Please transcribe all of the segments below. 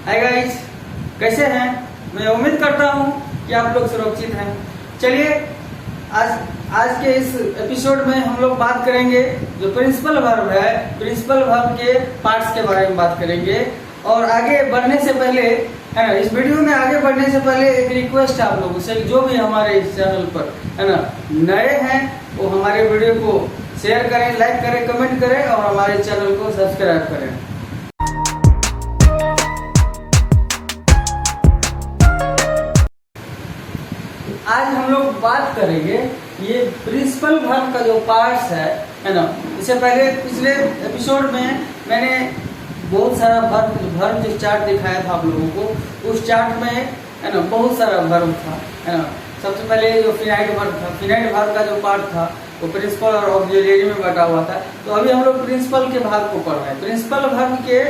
Hi guys, कैसे हैं? मैं उम्मीद करता हूं कि आप लोग सुरक्षित हैं। चलिए आज के इस एपिसोड में हम लोग बात करेंगे जो प्रिंसिपल वर्ब है, प्रिंसिपल वर्ब के पार्ट्स के बारे में बात करेंगे। और आगे बढ़ने से पहले है ना, इस वीडियो में आगे बढ़ने से पहले एक रिक्वेस्ट है आप लोगों से, जो भी हमारे इस चैनल पर है ना नए हैं वो हमारे वीडियो को शेयर करें, लाइक करें, कमेंट करें और हमारे चैनल को सब्सक्राइब करें। आज हम लोग बात करेंगे ये प्रिंसिपल वर्ब का जो पार्ट्स है ना। इससे पहले पिछले एपिसोड में मैंने बहुत सारा वर्ब जो चार्ट दिखाया था आप लोगों को। उस चार्ट में है ना बहुत सारा वर्ब था है ना। सबसे पहले जो फिनाइट वर्ब था, फिनाइट वर्ब का जो पार्ट था वो प्रिंसिपल और ऑक्सिलरी में बटा हुआ था। तो अभी हम लोग प्रिंसिपल के भाग को पढ़ रहे हैं। प्रिंसिपल वर्ब के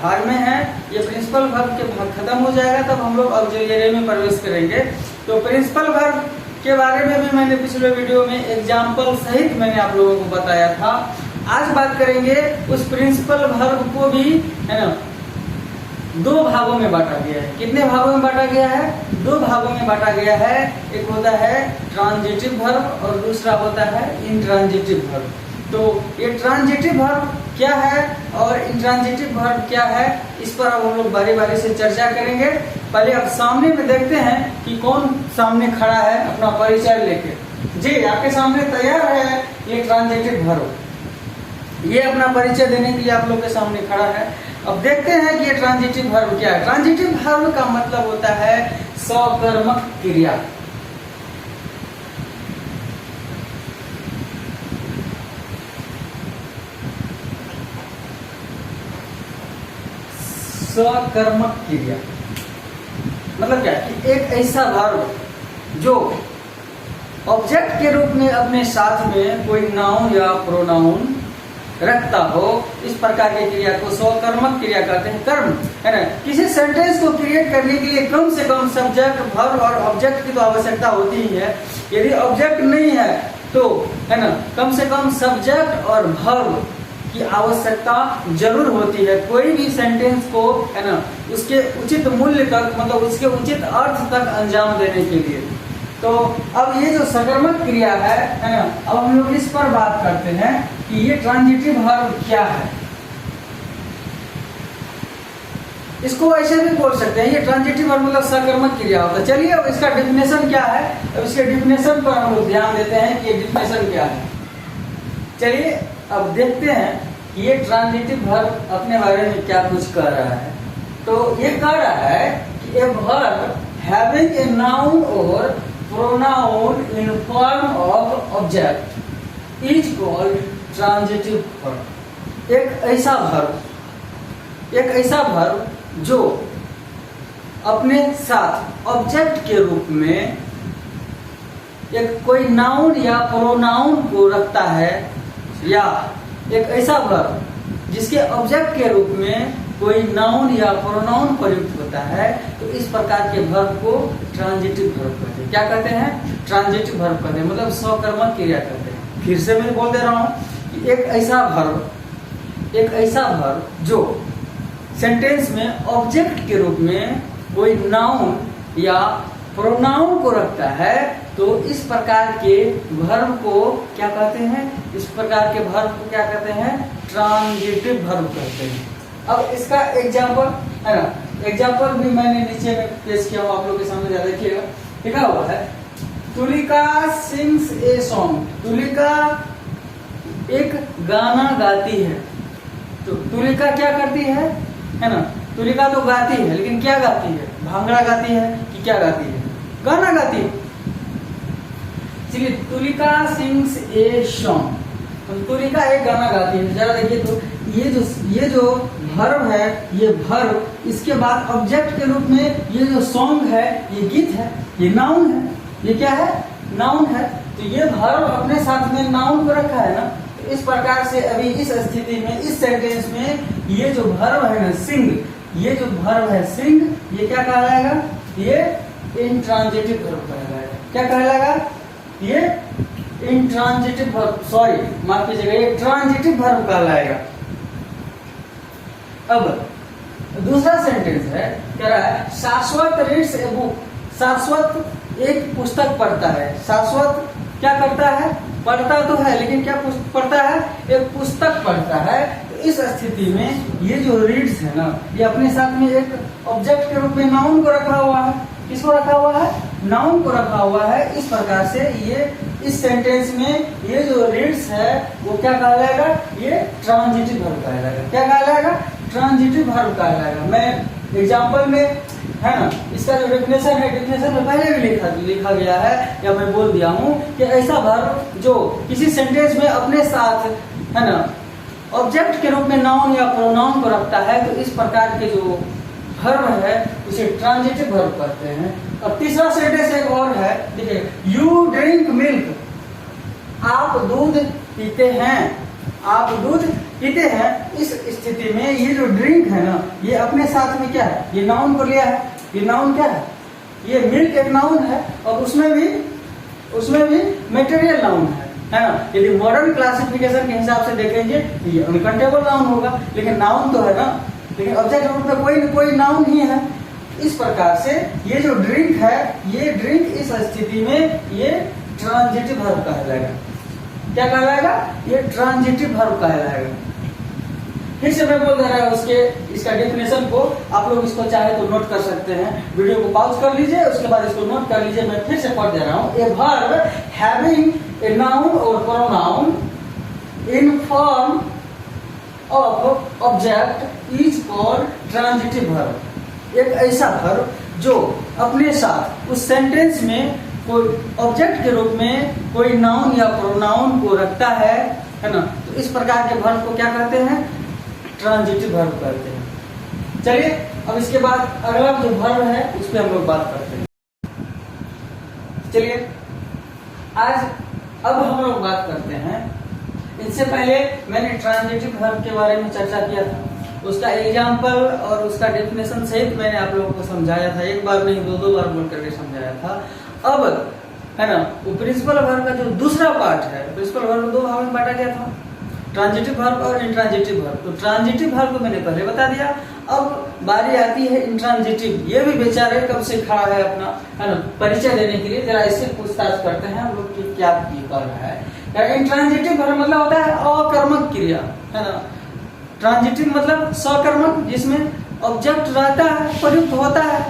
भाग में है ये, प्रिंसिपल वर्ब के भाग खत्म हो जाएगा तब हम लोग ऑक्सिलरी में प्रवेश करेंगे। तो प्रिंसिपल वर्ब के बारे में भी मैंने पिछले वीडियो में एग्जाम्पल सहित मैंने आप लोगों को बताया था। आज बात करेंगे उस प्रिंसिपल वर्ब को भी है ना दो भागों में बांटा गया है। कितने भागों में बांटा गया है? दो भागों में बांटा गया है। एक होता है ट्रांजिटिव वर्ब और दूसरा होता है इंट्रांजिटिव वर्ब। तो ये ट्रांजिटिव वर्ब क्या है और इंट्रांजिटिव वर्ब क्या है, इस पर अब हम लोग बारी बारी से चर्चा करेंगे। पहले अब सामने में देखते हैं कि कौन सामने खड़ा है अपना परिचय लेके। जी, आपके सामने तैयार है ये ट्रांजिटिव वर्ब, ये अपना परिचय देने के लिए आप लोग के सामने खड़ा है। अब देखते हैं कि ये ट्रांजिटिव वर्ब क्या है। ट्रांजिटिव वर्ब का मतलब होता है सकर्मक क्रिया। सकर्मक क्रिया मतलब क्या कि एक ऐसा वर्ब जो ऑब्जेक्ट के रूप में अपने साथ में कोई नाउन या प्रोनाउन रखता हो, इस प्रकार की क्रिया को सकर्मक क्रिया कहते हैं। कर्म है ना, किसी सेंटेंस को क्रिएट करने के लिए कम से कम सब्जेक्ट, वर्ब और ऑब्जेक्ट की तो आवश्यकता होती ही है। यदि ऑब्जेक्ट नहीं है तो है ना कम से कम सब्जेक्ट और वर्ब की आवश्यकता जरूर होती है कोई भी सेंटेंस को है ना उसके उचित मूल्य तक, मतलब उसके उचित अर्थ तक अंजाम देने के लिए। तो अब ये जो सकर्मक क्रिया है ना, अब हम लोग इस पर बात करते हैं कि ये ट्रांजिटिव वर्ब क्या है। इसको ऐसे भी बोल सकते हैं, ये ट्रांजिटिव वर्ब मतलब सकर्मक क्रिया होता है। चलिए अब इसका डिफिनेशन क्या है, अब इसके डिफिनेशन पर हम लोग ध्यान देते हैं कि ये डिफिनेशन क्या है। चलिए अब देखते हैं कि ये ट्रांजिटिव वर्ब अपने बारे में क्या कुछ कह रहा है। तो ये कह रहा है कि a verb having a noun और pronoun in form of object is called transitive verb. एक ऐसा वर्ब जो अपने साथ ऑब्जेक्ट के रूप में एक कोई नाउन या प्रोनाउन को रखता है, या एक ऐसा वर्ब जिसके ऑब्जेक्ट के रूप में कोई नाउन या प्रोनाउन प्रयुक्त होता है, तो इस प्रकार के वर्ब को ट्रांजिटिव वर्ब कहते हैं। क्या कहते हैं? ट्रांजिटिव वर्ब कहते हैं, मतलब सकर्मक क्रिया कहते हैं। फिर से मैं बोल दे रहा हूं कि एक ऐसा वर्ब जो सेंटेंस में ऑब्जेक्ट के रूप में कोई नाउन या प्रोनाउन को रखता है, तो इस प्रकार के वर्ब को क्या कहते हैं? इस प्रकार के वर्ब को क्या कहते हैं? ट्रांजिटिव वर्ब कहते हैं। अब इसका एग्जाम्पल है ना, एग्जाम्पल भी मैंने नीचे में पेश किया हुआ आप लोग के सामने, ज्यादा देखिएगा। लिखा हुआ है Tulika sings a song. Tulika एक गाना गाती है। तो तुलिका क्या करती है ना, तुलिका तो गाती है, लेकिन क्या गाती है? भांगड़ा गाती है कि क्या गाती है? गाना गाती है। चलिए, तुलिका सिंग्स ए सॉन्ग, तो तुलिका एक गाना गाती है। जरा देखिए तो ये जो वर्ब है, ये वर्ब इसके बाद ऑब्जेक्ट के रूप में ये जो सॉन्ग है, ये गीत है, ये नाउन है। ये क्या है? नाउन है। तो ये वर्ब अपने साथ में नाउन को रखा है ना। तो इस प्रकार से अभी इस स्थिति में, इस सेंटेंस में ये जो वर्ब है ना सिंग, ये जो वर्ब है सिंग, ये क्या कहलाएगा? ये इंट्रांजिटिव वर्ब कहलाएगा। क्या कहलाएगा? ये इंट्रांजिटिव वर्ब, सॉरी माफ कीजिएगा, ये ट्रांजिटिव वर्ब कहलाएगा। अब दूसरा सेंटेंस है, कह रहा है शाश्वत रीड्स ए बुक। शाश्वत एक पुस्तक पढ़ता है। शाश्वत क्या करता है? पढ़ता तो है, लेकिन क्या पढ़ता है? एक पुस्तक पढ़ता है। तो इस स्थिति में ये जो रीड्स है ना, ये अपने साथ में एक ऑब्जेक्ट के रूप में नाउन को रखा हुआ है। किसको रखा हुआ है? नाउन को रखा हुआ है। इस प्रकार से ये इस सेंटेंस में ये जो रीड्स है वो क्या कहलाएगा? ये ट्रांजिटिव वर्ब कहलाएगा। क्या कहलाएगा? ट्रांजिटिव वर्ब कहलाएगा। मैं एग्जांपल में है ना, इसका जो डेफिनेशन है, डेफिनेशन में पहले भी लिखा गया है, या मैं बोल दिया हूँ कि ऐसा वर्ब जो किसी सेंटेंस में अपने साथ है ना ऑब्जेक्ट के रूप में नाउन या प्रोनाउन को रखता है, तो इस प्रकार के जो वर्ब है उसे ट्रांजिटिव वर्ब कहते हैं। और तीसरा सेंटेंस एक और है, देखिए, यू ड्रिंक मिल्क। आप दूध पीते हैं। आप दूध पीते हैं। इस स्थिति में ये जो ड्रिंक है ना, ये अपने साथ में क्या है? ये नाउन को लिया है। ये नाउन क्या है? ये मिल्क एक नाउन है, और उसमें भी मटेरियल नाउन है ना। यदि मॉडर्न क्लासिफिकेशन के हिसाब से देखेंगे ये अनकाउंटेबल नाउन होगा, लेकिन नाउन तो है ना, लेकिन ऑब्जेक्ट रूप में कोई नाउन ही है। इस प्रकार से ये जो ड्रिंक है, ये ड्रिंक इस स्थिति में ये ट्रांजिटिव वर्ब कहलाएगा। क्या कहलाएगा? ये ट्रांजिटिव वर्ब कहलाएगा। फिर से मैं बोल दे रहा हूँ इसका डेफिनेशन को। आप लोग इसको चाहे तो नोट कर सकते हैं। वीडियो को पॉज कर लीजिए, उसके बाद इसको नोट कर लीजिए। मैं फिर से पढ़ दे रहा हूँ। A verb having a noun और pronoun in form of object is called transitive verb. एक ऐसा वर्ब जो अपने साथ उस सेंटेंस में कोई ऑब्जेक्ट के रूप में कोई नाउन या प्रोनाउन को रखता है ना, तो इस प्रकार के वर्ब को क्या कहते हैं? ट्रांजिटिव वर्ब कहते हैं। चलिए अब इसके बाद अगला जो वर्ब है उस पर हम लोग बात करते हैं। चलिए अब हम लोग बात करते हैं। इससे पहले मैंने ट्रांजिटिव वर्ब के बारे में चर्चा किया था, उसका एग्जाम्पल और उसका डेफिनेशन सहित मैंने आप लोगों को समझाया था। एक बार नहीं, दो बार बोल करके समझाया था। अब है ना, वो प्रिंसिपल वर्ब का जो दूसरा पार्ट है, प्रिंसिपल वर्ब दो भाग में बांटा गया था, ट्रांजिटिव वर्ब और इंट्रांजिटिव वर्ब। तो ट्रांजिटिव वर्ब को मैंने पहले बता दिया। अब बारी आती है इंट्रांजिटिव। ये भी बेचारे कब से खड़ा है अपना है ना परिचय देने के लिए। जरा इससे पूछताछ करते हैं हम लोग कि क्या कर रहा है। इंट्रांजिटिव वर्ब मतलब होता है अकर्मक क्रिया, है ना। ट्रांजिटिव मतलब सकर्मक, जिसमें ऑब्जेक्ट रहता है, प्रयुक्त होता है।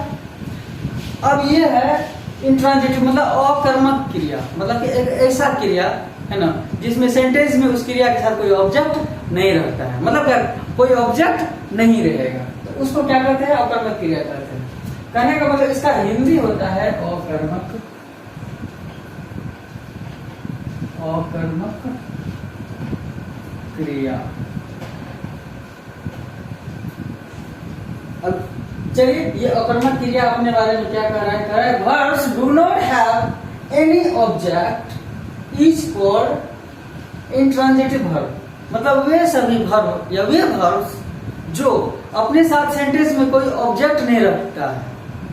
अब ये है इंट्रांजिटिव मतलब अकर्मक क्रिया, मतलब कि एक ऐसा क्रिया है ना जिसमें सेंटेंस में उस क्रिया के साथ कोई ऑब्जेक्ट नहीं रहता है, मतलब क्या कोई ऑब्जेक्ट नहीं रहेगा, तो उसको क्या कहते हैं? अकर्मक क्रिया कहते हैं। कहने का मतलब इसका हिंदी होता है अकर्मक क्रिया। अब चलिए ये अकर्मक क्रिया अपने बारे में क्या कह रहा है? कह रहा है verbs do not have any object is called intransitive verb. मतलब वे सभी वर्ब या वे वर्ब्स जो अपने साथ सेंटेंस में कोई ऑब्जेक्ट नहीं रखता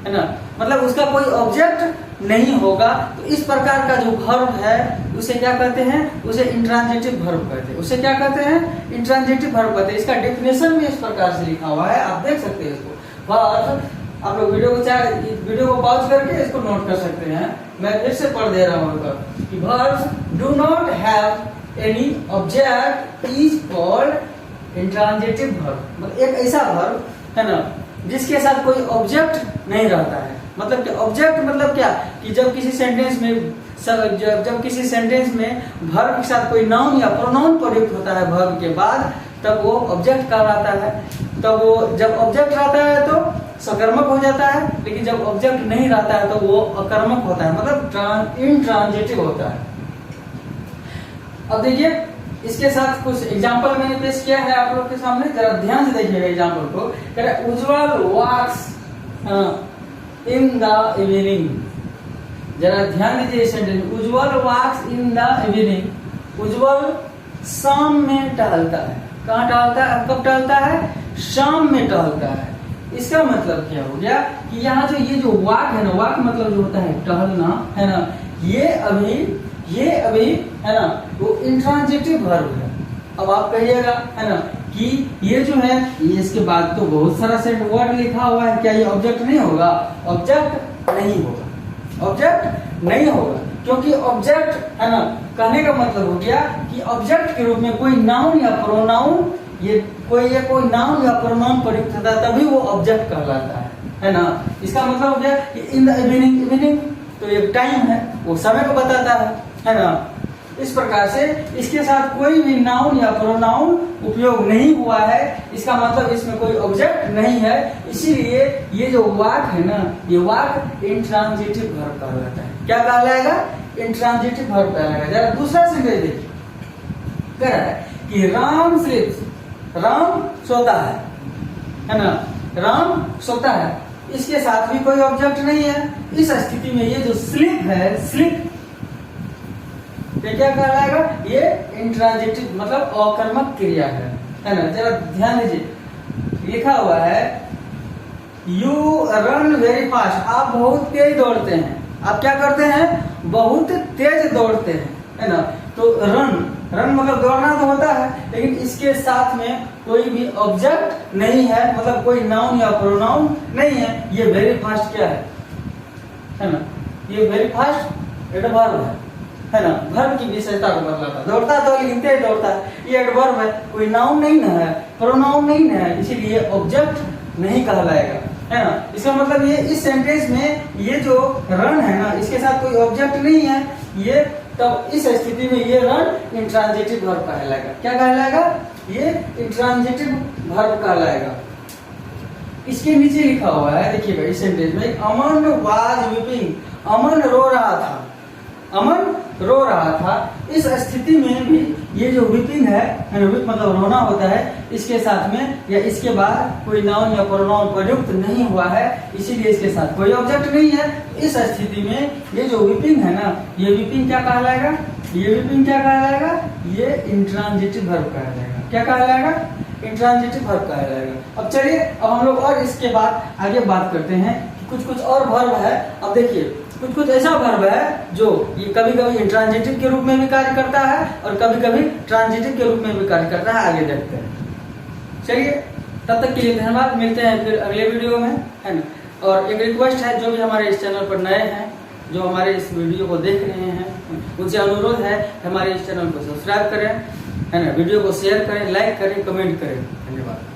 है ना, मतलब उसका कोई ऑब्जेक्ट नहीं होगा, तो इस प्रकार का जो वर्ब है उसे क्या कहते हैं? उसे इंट्रांजिटिव वर्ब कहते हैं। उसे क्या कहते हैं? इंट्रांजिटिव वर्ब कहते हैं। इसका डेफिनेशन भी इस प्रकार से लिखा हुआ है, आप देख सकते हैं इसको। वर्ब आप लोग वीडियो को पॉज करके इसको नोट कर सकते हैं। मैं फिर से पढ़ दे रहा हूँ कि verbs do not have any object is called intransitive verb. मतलब एक ऐसा वर्ब है ना जिसके साथ कोई ऑब्जेक्ट नहीं रहता है। मतलब कि ऑब्जेक्ट मतलब क्या कि जब किसी सेंटेंस में वर्ब के साथ कोई नाउन या प्रोनाउन प्रयुक्त होता है वर्ब के बाद, तब वो ऑब्जेक्ट कहलाता है। तब वो जब ऑब्जेक्ट रहता है तो सकर्मक हो जाता है, लेकिन जब ऑब्जेक्ट नहीं रहता है तो वो अकर्मक होता है, मतलब इंट्रांजिटिव होता है। अब देखिए इसके साथ कुछ एग्जाम्पल मैंने पेश किया है आप लोग के सामने, जरा ध्यान से देखिएगा एग्जाम्पल को। Ujjwal walks in the evening. जरा ध्यान दीजिए sentence, Ujjwal walks in the evening. Ujjwal शाम में टहलता है। कहाँ टहलता है? कब टहलता है? शाम में टहलता है। इसका मतलब क्या हो गया कि यहाँ ये जो वाक है ना, वाक मतलब जो होता है टहलना, है ना, ये अभी है ना वो इंट्रांजिटिव वर्ब है। अब आप कहिएगा है ना कि ये जो है ये इसके बाद तो बहुत सारा सेट वर्ड लिखा हुआ है, क्या ये ऑब्जेक्ट नहीं होगा? ऑब्जेक्ट नहीं होगा, ऑब्जेक्ट नहीं होगा, क्योंकि ऑब्जेक्ट है ना, कहने का मतलब हो गया कि ऑब्जेक्ट के रूप में कोई नाउन या प्रोनाउन, ये कोई नाउन या प्रोनाउन प्रयुक्त होता है तभी वो ऑब्जेक्ट कहलाता है ना। इसका मतलब हो गया कि इन द इवनिंग, इवनिंग तो एक टाइम है, वो समय को बताता है ना। इस प्रकार से इसके साथ कोई भी नाउन या प्रोनाउन उपयोग नहीं हुआ है, इसका मतलब इसमें कोई ऑब्जेक्ट नहीं है, इसीलिए ये जो वाक है ना, ये वाक इंट्रांजिटिव वर्ब कहलाता है। क्या कहलाएगा? इंट्रांजिटिव वर्ब कहलाएगा। जरा दूसरा सेंटेंस देखिए, कह रहा है कि राम स्लीप्स, राम सोता है ना, राम सोता है, इसके साथ भी कोई ऑब्जेक्ट नहीं है। इस स्थिति में ये जो स्लीप है, स्लीप ये क्या कहलाएगा? ये इंट्रांजिटिव मतलब अकर्मक क्रिया है ना। जरा ध्यान दीजिए, लिखा हुआ है यू रन वेरी फास्ट, आप बहुत तेज दौड़ते हैं। आप क्या करते हैं? बहुत तेज दौड़ते हैं, है ना। तो रन, रन मतलब दौड़ना तो होता है, लेकिन इसके साथ में कोई भी ऑब्जेक्ट नहीं है, मतलब कोई नाउन या प्रोनाउन नहीं है। ये वेरी फास्ट क्या है ना, ये वेरी फास्ट एडवर्ब है ना, वर्ब की विशेषता को बतलाता है। दौड़ता तो लेकिन तेज दौड़ता है, ये एडवर्ब है, कोई नाउन नहीं ना है, प्रोनाउन नहीं ना है, इसीलिए ऑब्जेक्ट नहीं कहलाएगा, है ना। इसका मतलब ये इस सेंटेंस में ये जो रन है ना, इसके साथ कोई ऑब्जेक्ट नहीं है, ये तब इस स्थिति में ये रन इंट्रांजिटिव वर्ब कहलाएगा। क्या कहलाएगा? ये इंट्रांजिटिव वर्ब कहलाएगा। इसके नीचे लिखा हुआ है, देखिएगा इस सेंटेंस में, अमन वाज वीपिंग, अमन रो रहा था, अमन रो रहा था। इस स्थिति में भी ये जो वीपिंग है ना, वीप मतलब रोना होता है, इसके साथ में या इसके बाद कोई नाउन या प्रोनाउन प्रयुक्त नहीं हुआ है, इसीलिए इसके साथ कोई ऑब्जेक्ट नहीं है। इस स्थिति में ये जो वीपिंग है ना, ये वीपिंग क्या कहलाएगा? ये वीपिंग क्या कहलाएगा? ये इंट्रांजिटिव वर्ब कहलाएगा। क्या कहलाएगा? इंट्रांजिटिव वर्ब कहलाएगा। अब चलिए, अब हम लोग और इसके बाद आगे बात करते हैं कि कुछ कुछ और वर्ब है। अब देखिए, कुछ कुछ ऐसा वर्ब है जो ये कभी कभी इंट्रांजिटिव के रूप में भी कार्य करता है और कभी कभी ट्रांजिटिव के रूप में भी कार्य करता है। आगे देखते हैं। चलिए, तब तक के लिए धन्यवाद, मिलते हैं फिर अगले वीडियो में, है ना। और एक रिक्वेस्ट है, जो भी हमारे इस चैनल पर नए हैं, जो हमारे इस वीडियो को देख रहे हैं, उनसे अनुरोध है हमारे इस चैनल को सब्सक्राइब करें, है ना, वीडियो को शेयर करें, लाइक करें, कमेंट करें। धन्यवाद।